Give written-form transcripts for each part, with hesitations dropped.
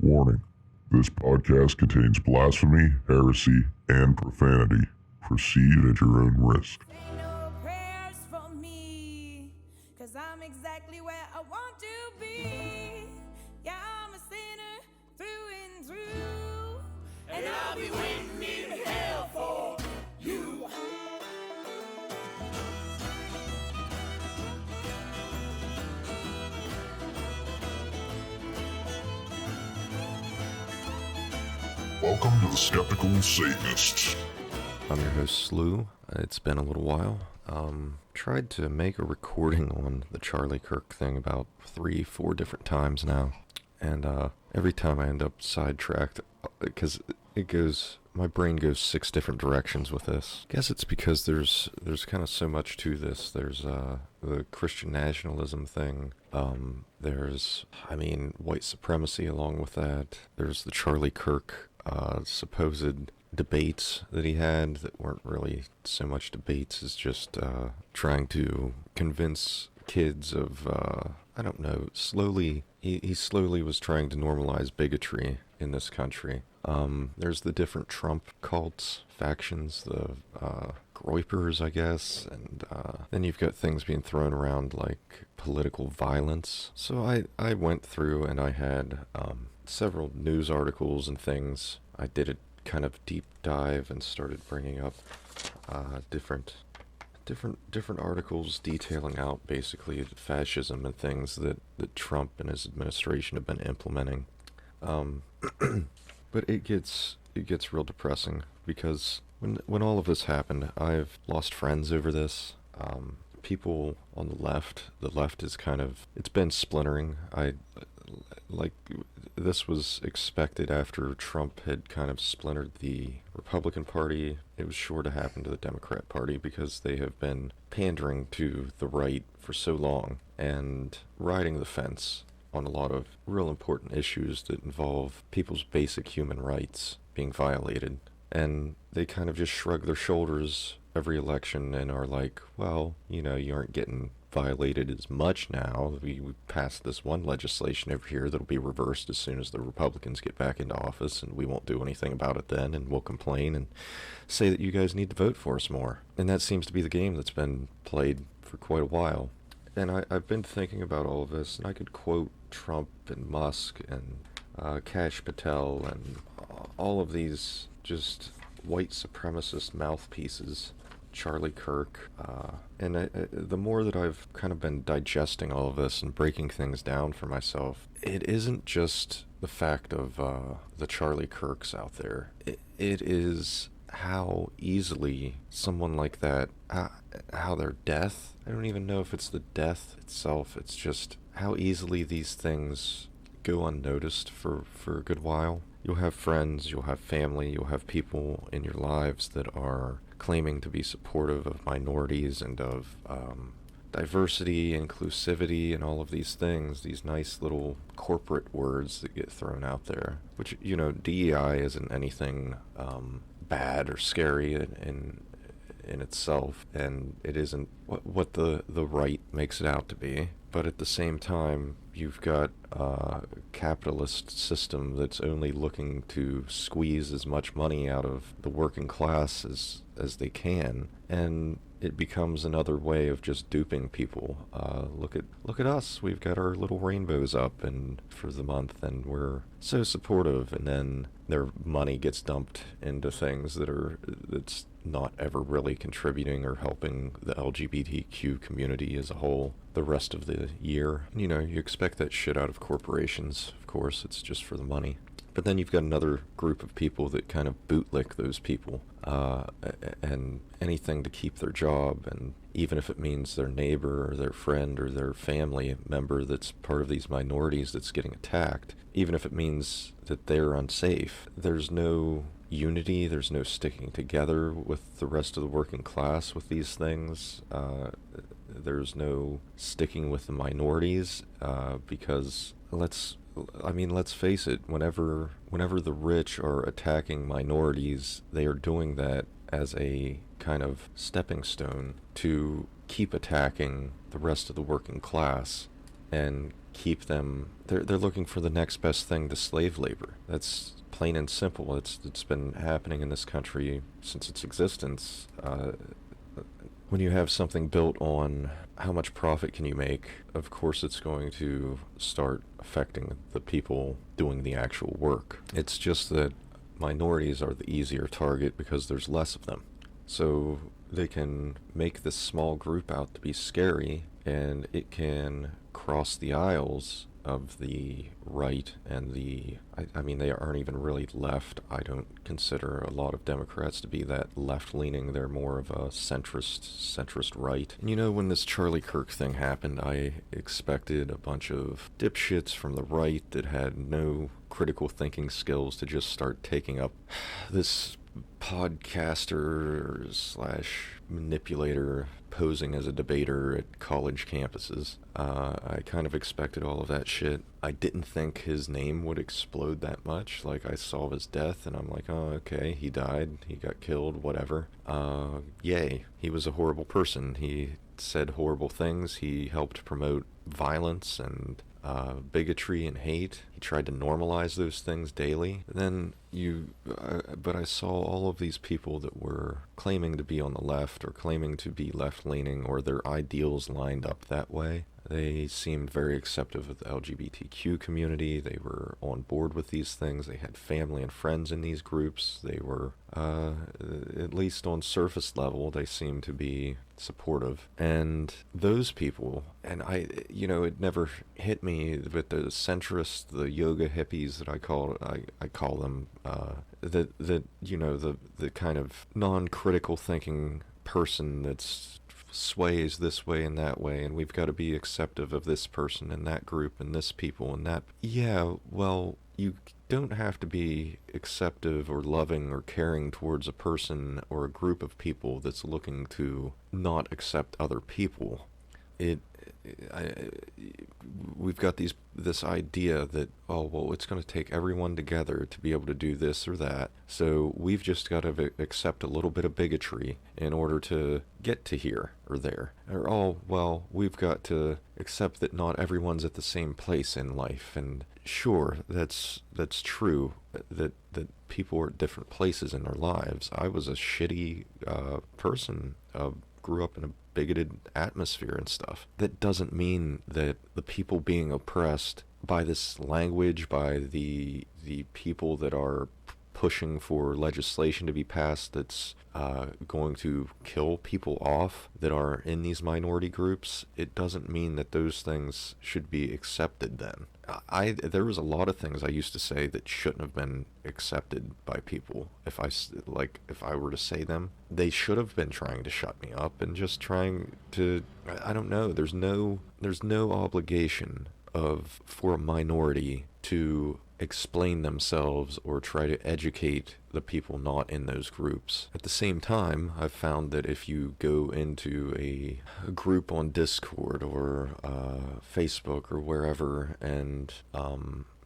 Warning, this podcast contains blasphemy, heresy, and profanity. Proceed at your own risk. Say no prayers for me, 'cause I'm exactly where I want to be. Yeah, I'm a sinner through and through, and I'll be waiting in hell for you. Welcome to the Skeptical Satanists. I'm your host, Slew. It's been a little while. Tried to make a recording on the Charlie Kirk thing about 3-4 different times now. And every time I end up sidetracked, because my brain goes 6 different directions with this. I guess it's because there's kind of so much to this. There's the Christian nationalism thing. There's white supremacy along with that. There's the Charlie Kirk supposed debates that he had that weren't really so much debates as just trying to convince kids of, he slowly was trying to normalize bigotry in this country. There's the different Trump cults, factions, the Groypers, I guess, and then you've got things being thrown around like political violence. So I went through and I had several news articles and things. I did a kind of deep dive and started bringing up different articles detailing out basically fascism and things that Trump and his administration have been implementing. But it gets real depressing because when all of this happened, I've lost friends over this. People on the left is it's been splintering. This was expected after Trump had kind of splintered the Republican Party. It was sure to happen to the Democrat Party because they have been pandering to the right for so long and riding the fence on a lot of real important issues that involve people's basic human rights being violated. And they kind of just shrug their shoulders every election and are like, well, you aren't getting violated as much now. We passed this one legislation over here that'll be reversed as soon as the Republicans get back into office, and we won't do anything about it then, and we'll complain and say that you guys need to vote for us more. And that seems to be the game that's been played for quite a while. And I've been thinking about all of this, and I could quote Trump and Musk and Cash Patel and all of these just white supremacist mouthpieces, Charlie Kirk, and the more that I've kind of been digesting all of this and breaking things down for myself, it isn't just the fact of the Charlie Kirks out there. It is how easily someone like that, how their death, I don't even know if it's the death itself, it's just how easily these things go unnoticed for a good while. You'll have friends, you'll have family, you'll have people in your lives that are claiming to be supportive of minorities and of diversity, inclusivity, and all of these things, these nice little corporate words that get thrown out there, which, DEI isn't anything bad or scary in itself, and it isn't what the right makes it out to be. But at the same time, you've got a capitalist system that's only looking to squeeze as much money out of the working class as they can, and it becomes another way of just duping people. Look at us, we've got our little rainbows up and for the month, and we're so supportive, and then their money gets dumped into things that's not ever really contributing or helping the LGBTQ community as a whole the rest of the year. You expect that shit out of corporations, of course, it's just for the money. But then you've got another group of people that kind of bootlick those people, and anything to keep their job, and even if it means their neighbor or their friend or their family member that's part of these minorities that's getting attacked, even if it means that they're unsafe, there's no unity, there's no sticking together with the rest of the working class with these things. There's no sticking with the minorities, because let's face it, whenever the rich are attacking minorities, they are doing that as a kind of stepping stone to keep attacking the rest of the working class and keep them. They're looking for the next best thing to slave labor. That's plain and simple. It's been happening in this country since its existence. When you have something built on how much profit can you make, of course it's going to start affecting the people doing the actual work. It's just that minorities are the easier target because there's less of them. So they can make this small group out to be scary, and it can cross the aisles of the right and I mean, they aren't even really left. I don't consider a lot of Democrats to be that left-leaning. They're more of a centrist right. And you know, when this Charlie Kirk thing happened, I expected a bunch of dipshits from the right that had no critical thinking skills to just start taking up this podcaster slash manipulator posing as a debater at college campuses. I kind of expected all of that shit. I didn't think his name would explode that much. Like, I saw his death and I'm like, oh, okay, he died, he got killed, whatever. Yay, he was a horrible person. He said horrible things. He helped promote violence and bigotry and hate. He tried to normalize those things daily. Then but I saw all of these people that were claiming to be on the left or claiming to be left-leaning, or their ideals lined up that way. They seemed very accepting of the LGBTQ community. They were on board with these things. They had family and friends in these groups. They were, at least on surface level, they seemed to be supportive. And those people, and it never hit me, but the centrists, the yoga hippies that I call them, the kind of non-critical thinking person that's sways this way and that way, and we've got to be acceptive of this person and that group and this people and that. Yeah, well, you don't have to be acceptive or loving or caring towards a person or a group of people that's looking to not accept other people. We've got this idea that, oh, well, it's going to take everyone together to be able to do this or that, so we've just got to accept a little bit of bigotry in order to get to here or there. Or, oh, well, we've got to accept that not everyone's at the same place in life. And sure, that's true, that people are at different places in their lives. I was a shitty person, grew up in a bigoted atmosphere and stuff. That doesn't mean that the people being oppressed by this language, by the people that are pushing for legislation to be passed that's going to kill people off that are in these minority groups, it doesn't mean that those things should be accepted then. There was a lot of things I used to say that shouldn't have been accepted by people. If I were to say them, they should have been trying to shut me up and just trying to, I don't know, there's no obligation for a minority to explain themselves or try to educate the people not in those groups. At the same time, I've found that if you go into a group on Discord or Facebook or wherever, and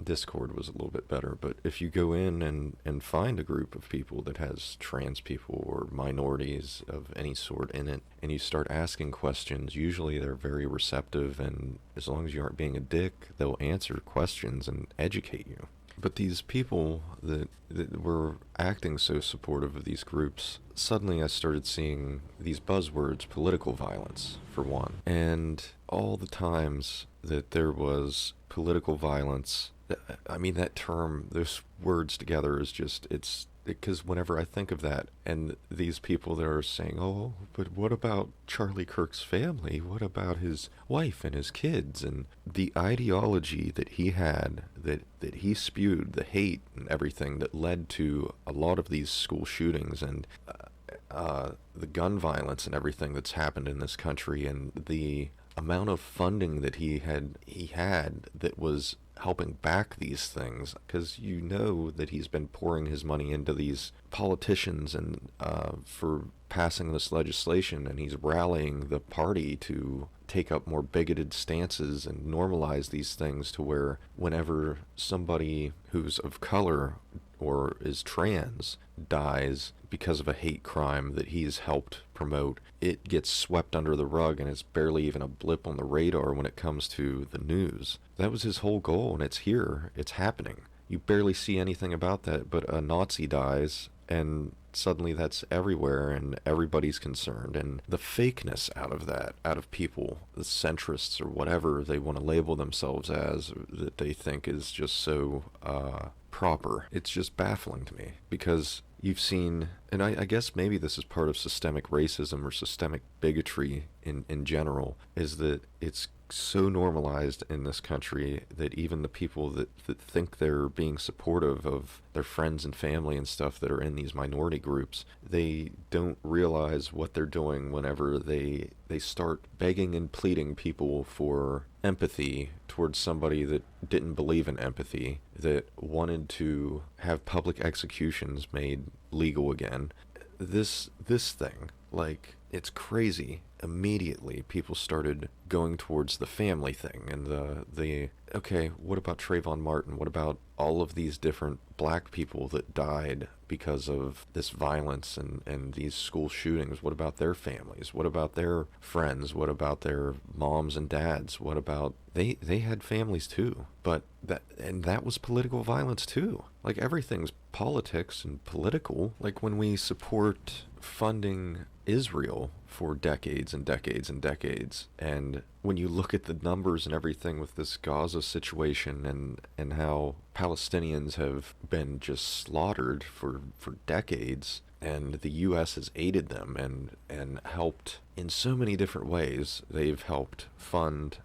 Discord was a little bit better, but if you go in and find a group of people that has trans people or minorities of any sort in it, and you start asking questions, usually they're very receptive, and as long as you aren't being a dick, they'll answer questions and educate you. But these people that were acting so supportive of these groups, suddenly I started seeing these buzzwords, political violence, for one. And all the times that there was political violence, I mean, that term, those words together is just, because whenever I think of that, and these people that are saying, oh, but what about Charlie Kirk's family? What about his wife and his kids? And the ideology that he had, that he spewed, the hate and everything that led to a lot of these school shootings and the gun violence and everything that's happened in this country, and the amount of funding that he had that was helping back these things, because you know that he's been pouring his money into these politicians and for passing this legislation, and he's rallying the party to take up more bigoted stances and normalize these things to where whenever somebody who's of color or is trans dies because of a hate crime that he's helped promote, it gets swept under the rug and it's barely even a blip on the radar when it comes to the news. That was his whole goal, and it's here. It's happening. You barely see anything about that, but a Nazi dies, and suddenly that's everywhere, and everybody's concerned. And the fakeness out of that, out of people, the centrists or whatever they want to label themselves as, that they think is just so proper, it's just baffling to me. Because you've seen, and I guess maybe this is part of systemic racism or systemic bigotry in general, is that it's so normalized in this country that even the people that think they're being supportive of their friends and family and stuff that are in these minority groups, they don't realize what they're doing whenever they start begging and pleading people for empathy towards somebody that didn't believe in empathy, that wanted to have public executions made legal again. This thing, like, it's crazy. Immediately people started going towards the family thing and the okay, what about Trayvon Martin? What about all of these different black people that died because of this violence and these school shootings? What about their families? What about their friends? What about their moms and dads? What about they had families too, but that was political violence too. Like, everything's politics and political. Like, when we support funding Israel for decades and decades and decades, and when you look at the numbers and everything with this Gaza situation and how Palestinians have been just slaughtered for decades, and the U.S. has aided them and helped in so many different ways. They've helped fund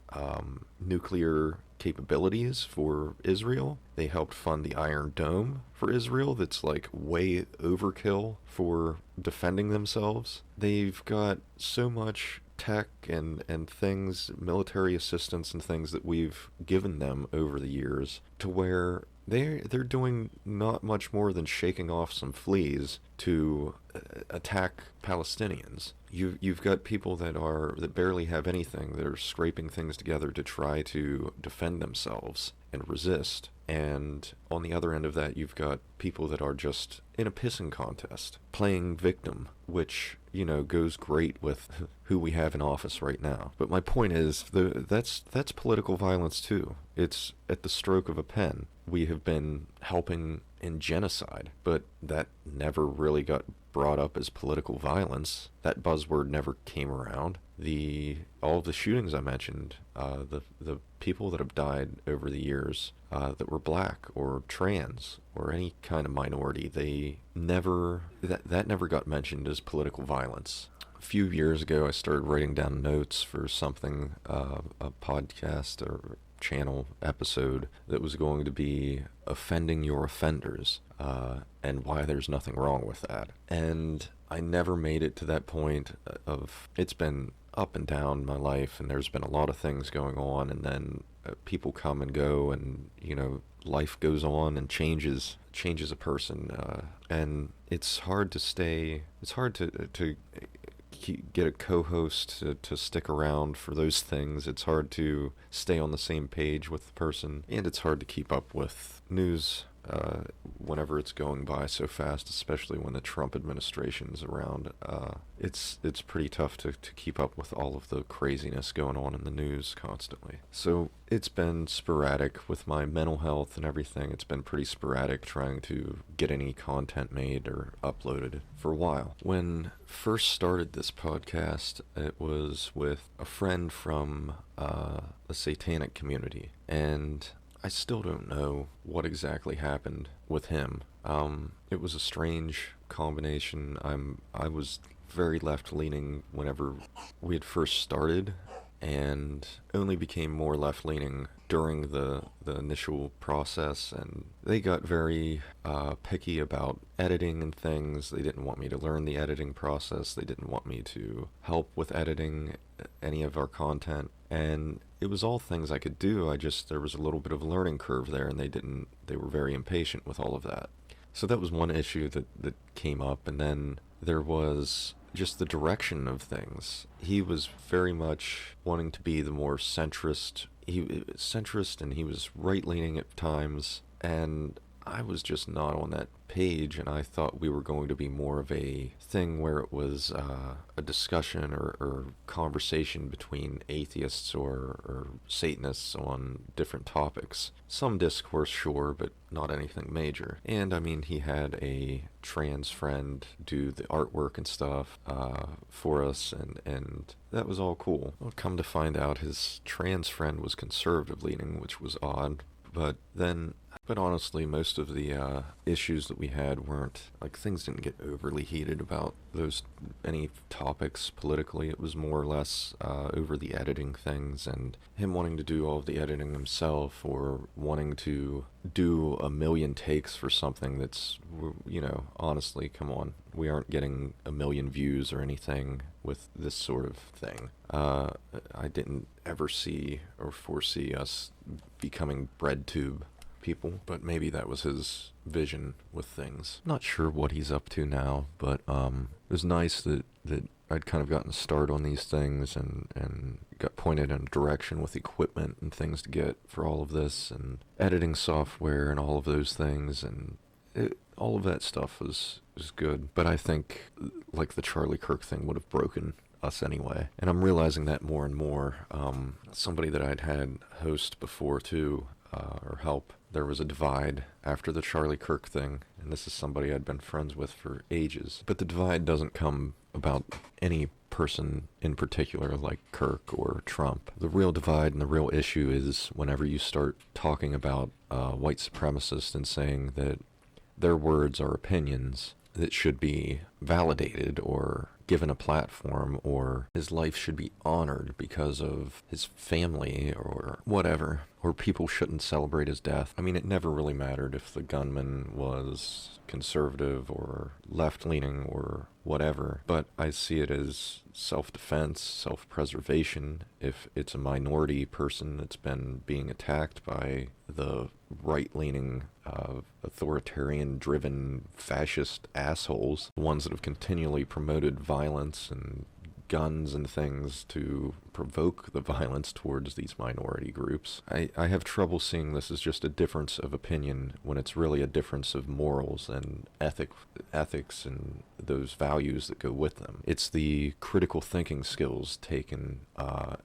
nuclear capabilities for Israel. They helped fund the Iron Dome for Israel that's like way overkill for defending themselves. They've got so much tech and things, military assistance and things that we've given them over the years, to where they're doing not much more than shaking off some fleas to attack Palestinians. You've got people that barely have anything. They're scraping things together to try to defend themselves and resist. And on the other end of that, you've got people that are just in a pissing contest, playing victim, which, you know, goes great with who we have in office right now. But my point is, that's political violence too. It's at the stroke of a pen. We have been helping in genocide, but that never really got brought up as political violence. That buzzword never came around. All of the shootings I mentioned, the people that have died over the years that were black or trans or any kind of minority, that never got mentioned as political violence. A few years ago, I started writing down notes for something, a podcast or channel episode that was going to be offending your offenders, and why there's nothing wrong with that. And I never made it to that point of, it's been up and down my life, and there's been a lot of things going on, and then people come and go, and, you know, life goes on and changes a person, and it's hard to get a co-host to stick around for those things. It's hard to stay on the same page with the person, and it's hard to keep up with news whenever it's going by so fast, especially when the Trump administration's around. It's pretty tough to keep up with all of the craziness going on in the news constantly. So it's been sporadic with my mental health and everything. It's been pretty sporadic trying to get any content made or uploaded for a while. When first started this podcast, it was with a friend from the satanic community, and I still don't know what exactly happened with him. It was a strange combination. I was very left-leaning whenever we had first started, and only became more left-leaning during the initial process, and they got very picky about editing and things. They didn't want me to learn the editing process. They didn't want me to help with editing any of our content, and it was all things I could do. There was a little bit of a learning curve there, and they were very impatient with all of that. So that was one issue that came up, and then there was just the direction of things. He was very much wanting to be the more centrist, and he was right-leaning at times, and I was just not on that page, and I thought we were going to be more of a thing where it was a discussion or conversation between atheists or Satanists on different topics. Some discourse, sure, but not anything major. And I mean, he had a trans friend do the artwork and stuff for us, and that was all cool. Well, come to find out, his trans friend was conservative leaning, which was odd. But honestly, most of the issues that we had weren't, like, things didn't get overly heated about any topics politically. It was more or less over the editing things, and him wanting to do all of the editing himself, or wanting to do a million takes for something that's, honestly, come on. We aren't getting a million views or anything with this sort of thing. I didn't ever see or foresee us becoming bread tube people, but maybe that was his vision with things. Not sure what he's up to now, but it was nice that I'd kind of gotten a start on these things and got pointed in a direction with equipment and things to get for all of this, and editing software and all of those things, and all of that stuff was good. But I think, like, the Charlie Kirk thing would have broken us anyway. And I'm realizing that more and more. Somebody that I'd had host before too, or help, there was a divide after the Charlie Kirk thing, and this is somebody I'd been friends with for ages. But the divide doesn't come about any person in particular, like Kirk or Trump. The real divide and the real issue is whenever you start talking about white supremacists and saying that their words are opinions that should be validated or given a platform, or his life should be honored because of his family or whatever, or people shouldn't celebrate his death. I mean, it never really mattered if the gunman was conservative or left-leaning or whatever, but I see it as self-defense, self-preservation. If it's a minority person that's been being attacked by the right-leaning, authoritarian-driven fascist assholes, the ones that have continually promoted violence and guns and things to provoke the violence towards these minority groups. I have trouble seeing this as just a difference of opinion when it's really a difference of morals and ethics and those values that go with them. It's the critical thinking skills taken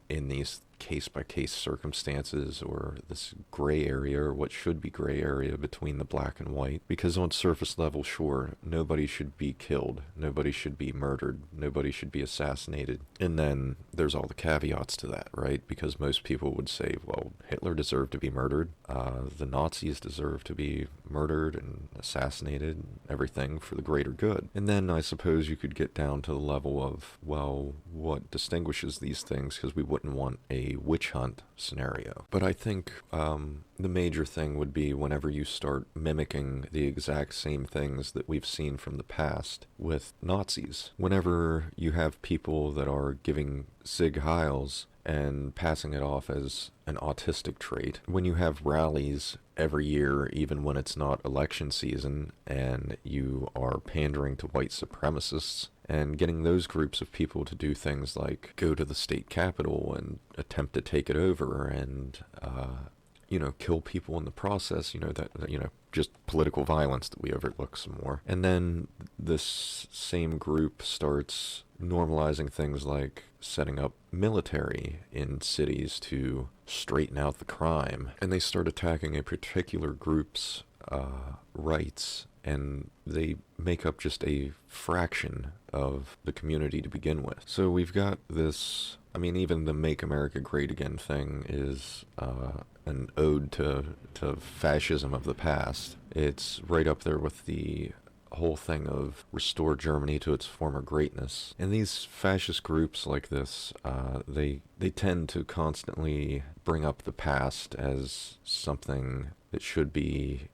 in these case-by-case circumstances, or this gray area, or what should be gray area between the black and white. Because on surface level, sure, nobody should be killed, nobody should be murdered, nobody should be assassinated. And then there's all the caveats to that, right? Because most people would say, well, Hitler deserved to be murdered, the Nazis deserve to be murdered and assassinated, and everything for the greater good. And then I suppose you could get down to the level of, well, what distinguishes these things, because we wouldn't want a witch hunt scenario. But I think the major thing would be whenever you start mimicking the exact same things that we've seen from the past with Nazis. Whenever you have people that are giving Sig Heils and passing it off as an autistic trait. When you have rallies every year, even when it's not election season, and you are pandering to white supremacists, and getting those groups of people to do things like go to the state capitol and attempt to take it over and, kill people in the process, just political violence that we overlook some more. And then this same group starts normalizing things like setting up military in cities to straighten out the crime. And they start attacking a particular group's rights, and they make up just a fraction of the community to begin with. So we've got this, even the Make America Great Again thing is an ode to fascism of the past. It's right up there with the whole thing of restore Germany to its former greatness. And these fascist groups like this, they tend to constantly bring up the past as something that should be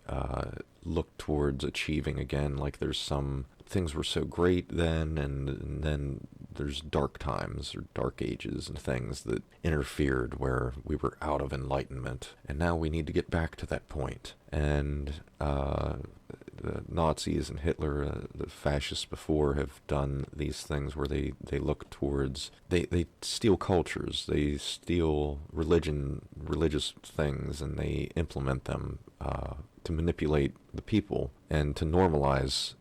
looked towards achieving again, like there's some things were so great then, and then there's dark times or dark ages and things that interfered where we were out of enlightenment, and now we need to get back to that point. And the Nazis and Hitler, the fascists before, have done these things where they look towards, they steal cultures, they steal religious things, and they implement them to manipulate the people and to normalize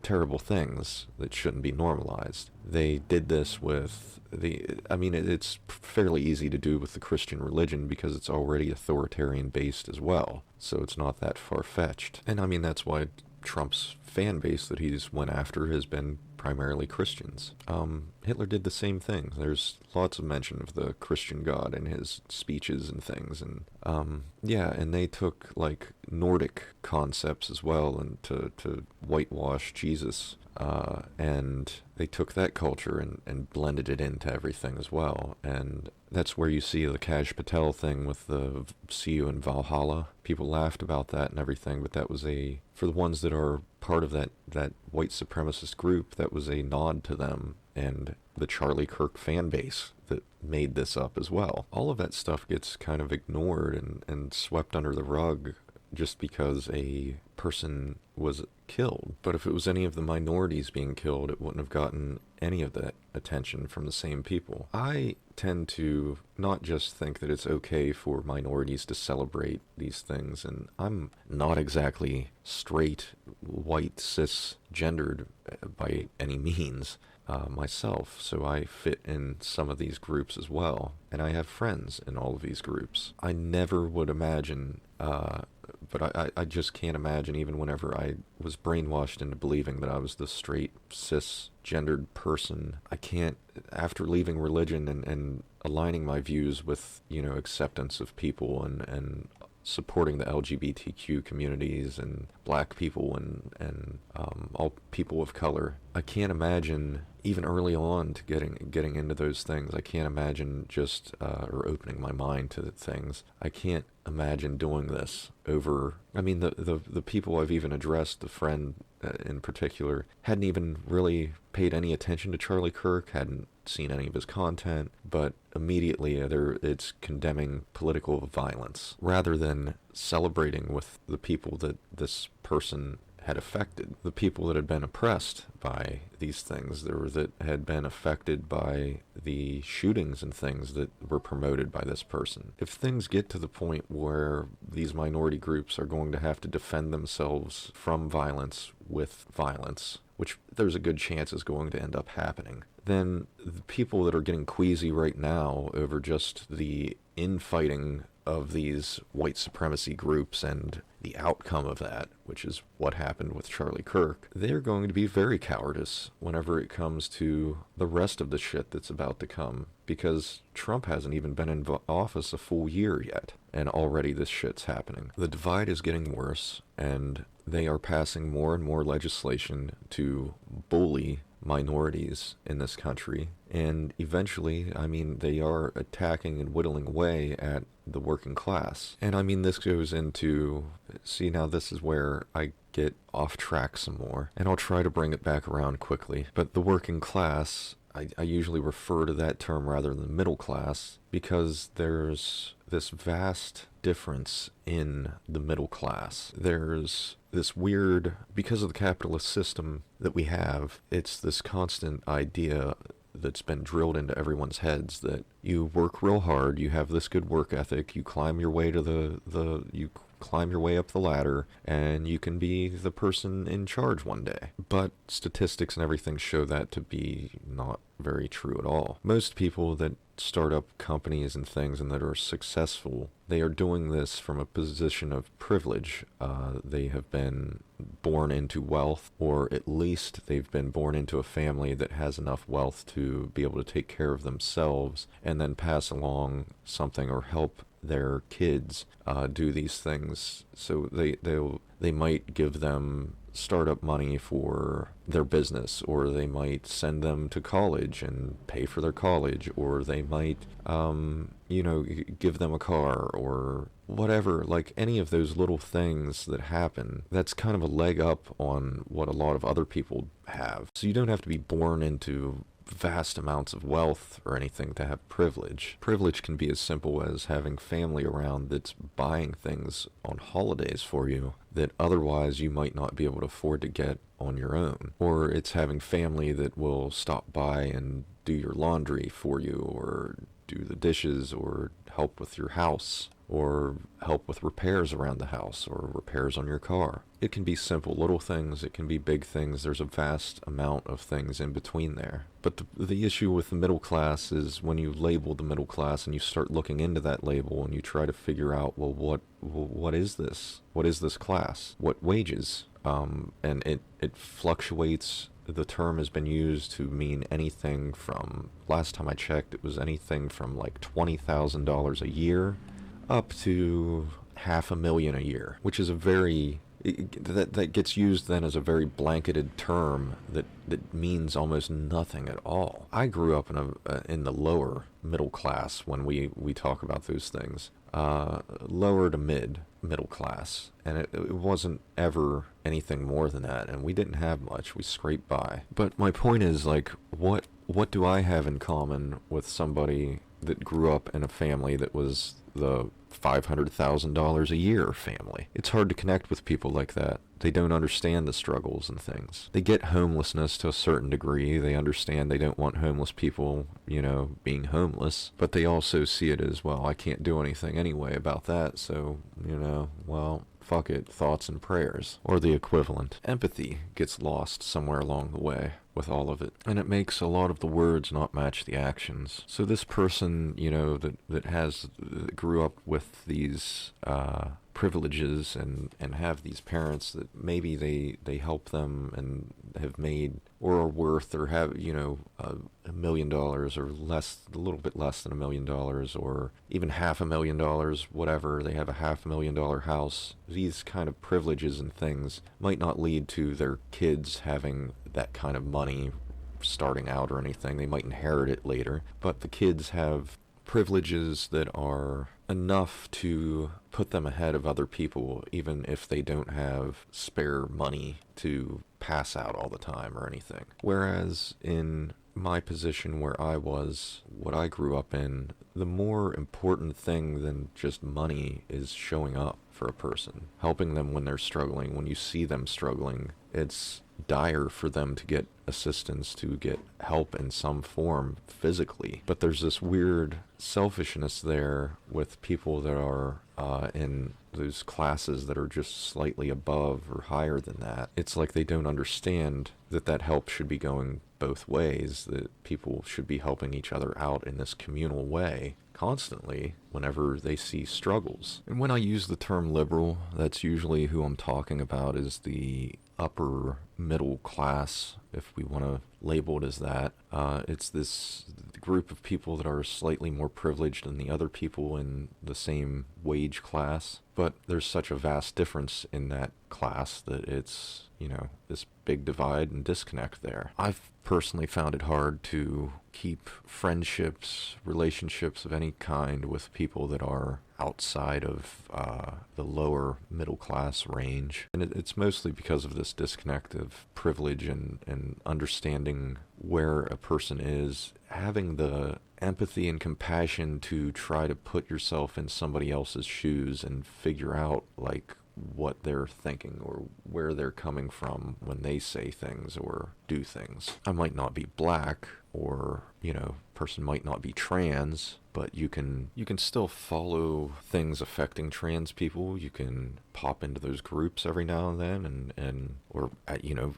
terrible things that shouldn't be normalized. They did this with it's fairly easy to do with the Christian religion because it's already authoritarian based as well, so it's not that far-fetched. And I mean, that's why Trump's fan base that he's went after has been primarily Christians. Hitler did the same thing. There's lots of mention of the Christian God in his speeches and things, and and they took like Nordic concepts as well and to whitewash Jesus, and they took that culture and blended it into everything as well. And that's where you see the Cashapp thing with the see you in Valhalla. People laughed about that and everything, but that was for the ones that are part of that white supremacist group, that was a nod to them and the Charlie Kirk fan base that made this up as well. All of that stuff gets kind of ignored and swept under the rug just because a person was killed. But if it was any of the minorities being killed, it wouldn't have gotten any of that attention from the same people. I tend to not just think that it's okay for minorities to celebrate these things, and I'm not exactly straight, white, cisgendered by any means myself, so I fit in some of these groups as well, and I have friends in all of these groups. I never would imagine but I just can't imagine, even whenever I was brainwashed into believing that I was the straight, cisgendered person, I can't, after leaving religion and aligning my views with, acceptance of people and supporting the LGBTQ communities and black people and all people of color, I can't imagine, even early on to getting into those things, I can't imagine just or opening my mind to things. I can't imagine doing this over. I mean, the people I've even addressed, the friend in particular, hadn't even really paid any attention to Charlie Kirk, hadn't seen any of his content, but immediately it's condemning political violence rather than celebrating with the people that this person had affected, the people that had been oppressed by these things, that had been affected by the shootings and things that were promoted by this person. If things get to the point where these minority groups are going to have to defend themselves from violence with violence, which there's a good chance is going to end up happening, then the people that are getting queasy right now over just the infighting of these white supremacy groups and the outcome of that, which is what happened with Charlie Kirk, they're going to be very cowardice whenever it comes to the rest of the shit that's about to come, because Trump hasn't even been in office a full year yet, and already this shit's happening. The divide is getting worse, and they are passing more and more legislation to bully minorities in this country, and eventually, they are attacking and whittling away at the working class. And this goes into, see, now this is where I get off track some more, and I'll try to bring it back around quickly. But the working class, I usually refer to that term rather than middle class, because there's this vast difference in the middle class. There's this weird, because of the capitalist system that we have, it's this constant idea that's been drilled into everyone's heads that you work real hard, you have this good work ethic, you climb your way to you climb your way up the ladder, and you can be the person in charge one day. But statistics and everything show that to be not very true at all. Most people that start up companies and things and that are successful, they are doing this from a position of privilege. They have been born into wealth, or at least they've been born into a family that has enough wealth to be able to take care of themselves and then pass along something or help their kids do these things. So they might give them startup money for their business, or they might send them to college and pay for their college, or they might give them a car or whatever. Like any of those little things that happen, that's kind of a leg up on what a lot of other people have. So you don't have to be born into vast amounts of wealth or anything to have privilege. Privilege can be as simple as having family around that's buying things on holidays for you that otherwise you might not be able to afford to get on your own. Or it's having family that will stop by and do your laundry for you, or do the dishes, or help with your house, or help with repairs around the house, or repairs on your car. It can be simple little things, it can be big things, there's a vast amount of things in between there. But the issue with the middle class is when you label the middle class and you start looking into that label and you try to figure out, well, what is this? What is this class? What wages? And it fluctuates. The term has been used to mean anything from, last time I checked, it was anything from like $20,000 a year up to $500,000 a year, which is a very, that gets used then as a very blanketed term that means almost nothing at all. I grew up in the lower middle class when we talk about those things. Lower to middle class, and it wasn't ever anything more than that, and we didn't have much. We scraped by. But my point is, like, what do I have in common with somebody that grew up in a family that was the $500,000 a year family? It's hard to connect with people like that. They don't understand the struggles and things. They get homelessness to a certain degree. They understand they don't want homeless people, being homeless. But they also see it as, well, I can't do anything anyway about that, so, well, fuck it, thoughts and prayers, or the equivalent. Empathy gets lost somewhere along the way with all of it, and it makes a lot of the words not match the actions. So this person, that grew up with these privileges and have these parents that maybe they help them and have made or are worth or have $1 million or less, a little bit less than $1 million, or even $500,000, whatever. They have a $500,000 house. These kind of privileges and things might not lead to their kids having that kind of money starting out or anything. They might inherit it later, but the kids have privileges that are enough to put them ahead of other people, even if they don't have spare money to pass out all the time or anything. Whereas in my position where I was, what I grew up in, the more important thing than just money is showing up for a person, helping them when they're struggling. When you see them struggling, it's dire for them to get assistance, to get help in some form physically. But there's this weird selfishness there with people that are in those classes that are just slightly above or higher than that. It's like they don't understand that help should be going both ways, that people should be helping each other out in this communal way constantly whenever they see struggles. And when I use the term liberal, that's usually who I'm talking about, is the upper middle class, if we want to label it as that. It's this group of people that are slightly more privileged than the other people in the same wage class, but there's such a vast difference in that class that it's, this big divide and disconnect there. I've personally found it hard to keep friendships, relationships of any kind with people that are outside of the lower middle class range. And it's mostly because of this disconnect of privilege and understanding where a person is, having the empathy and compassion to try to put yourself in somebody else's shoes and figure out, like, what they're thinking or where they're coming from when they say things or do things. I might not be black, or person might not be trans, but you can still follow things affecting trans people. You can pop into those groups every now and then, or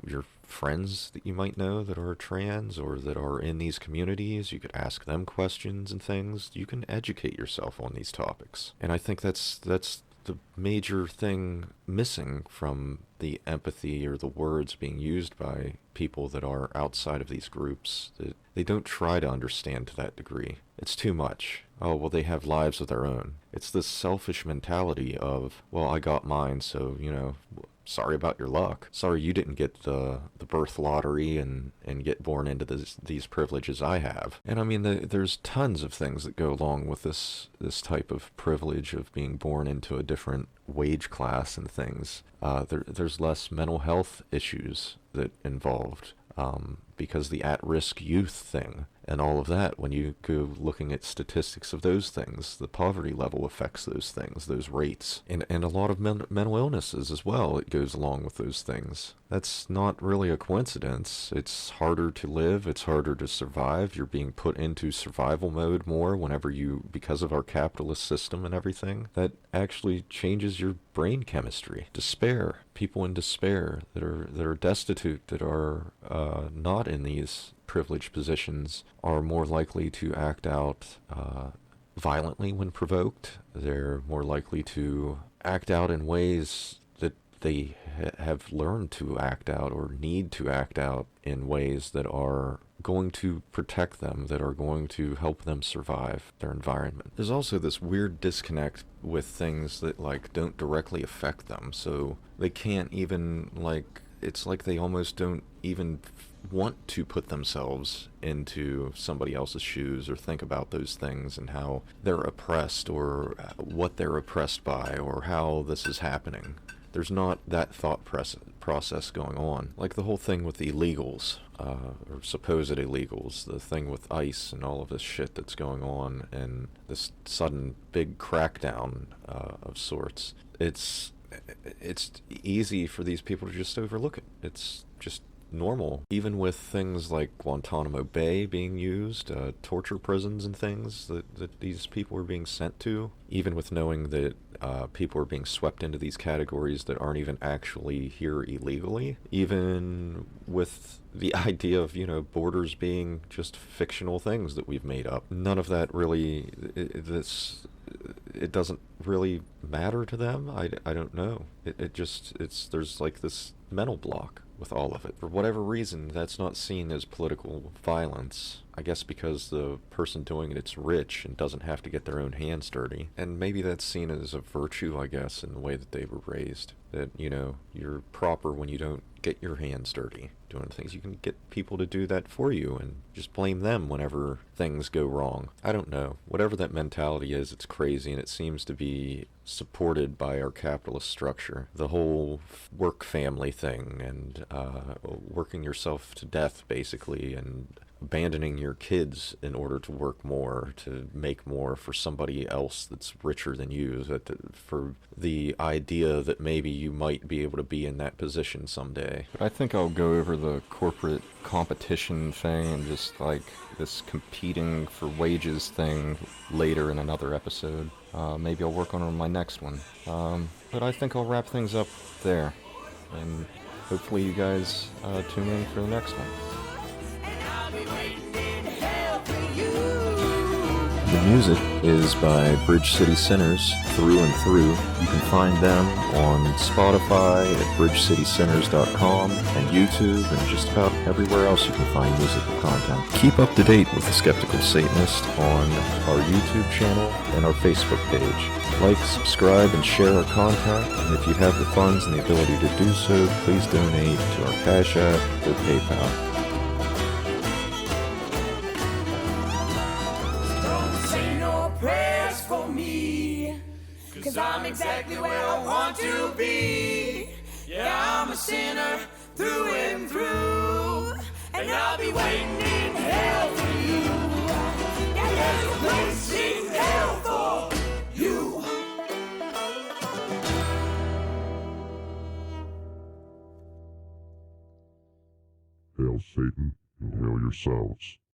your friends that you might know that are trans or that are in these communities, you could ask them questions and things. You can educate yourself on these topics, and I think that's the major thing missing from the empathy or the words being used by people that are outside of these groups. That they don't try to understand to that degree. It's too much. Oh, well, they have lives of their own. It's this selfish mentality of, well, I got mine, so, sorry about your luck. Sorry you didn't get the birth lottery and get born into these privileges I have. And I mean, there's tons of things that go along with this type of privilege of being born into a different wage class and things. There's less mental health issues that involved. because the at-risk youth thing and all of that, when you go looking at statistics of those things, the poverty level affects those things, those rates, and a lot of mental illnesses as well. It goes along with those things. That's not really a coincidence. It's harder to live, it's harder to survive. You're being put into survival mode more whenever because of our capitalist system and everything. That actually changes your brain chemistry. Despair, people in despair that are destitute, that are not in these privileged positions, are more likely to act out violently when provoked. They're more likely to act out in ways that they have learned to act out, or need to act out in ways that are going to protect them, that are going to help them survive their environment. There's also this weird disconnect with things that don't directly affect them, so they can't even it's like they almost don't even want to put themselves into somebody else's shoes or think about those things and how they're oppressed or what they're oppressed by or how this is happening. There's not that thought process going on. Like the whole thing with the illegals, or supposed illegals, the thing with ICE and all of this shit that's going on, and this sudden big crackdown of sorts. It's easy for these people to just overlook it. It's just normal. Even with things like Guantanamo Bay being used, torture prisons and things that these people are being sent to, even with knowing that people are being swept into these categories that aren't even actually here illegally, even with the idea of, borders being just fictional things that we've made up. None of that really, it doesn't really matter to them. I don't know. There's this mental block with all of it. For whatever reason, that's not seen as political violence. I guess because the person doing it's rich and doesn't have to get their own hands dirty. And maybe that's seen as a virtue, I guess, in the way that they were raised. That, you're proper when you don't get your hands dirty doing things. You can get people to do that for you and just blame them whenever things go wrong. I don't know. Whatever that mentality is, it's crazy, and it seems to be supported by our capitalist structure. The whole work family thing and working yourself to death, basically, and abandoning your kids in order to work more, to make more for somebody else that's richer than you, for the idea that maybe you might be able to be in that position someday. But I think I'll go over the corporate competition thing and just this competing for wages thing later in another episode. Maybe I'll work on it on my next one. But I think I'll wrap things up there. And hopefully you guys tune in for the next one. The music is by Bridge City Sinners, through and through. You can find them on Spotify at bridgecitysinners.com and YouTube and just about everywhere else you can find musical content. Keep up to date with The Skeptical Satanist on our YouTube channel and our Facebook page. Like, subscribe, and share our content. And if you have the funds and the ability to do so, please donate to our Cashapp or PayPal. Prayers for me, 'cause I'm exactly where I want to be. Yeah, I'm a sinner through and through, and I'll be waiting in hell for you. Yeah, there's a place in hell for you. Hail Satan, and hail yourselves.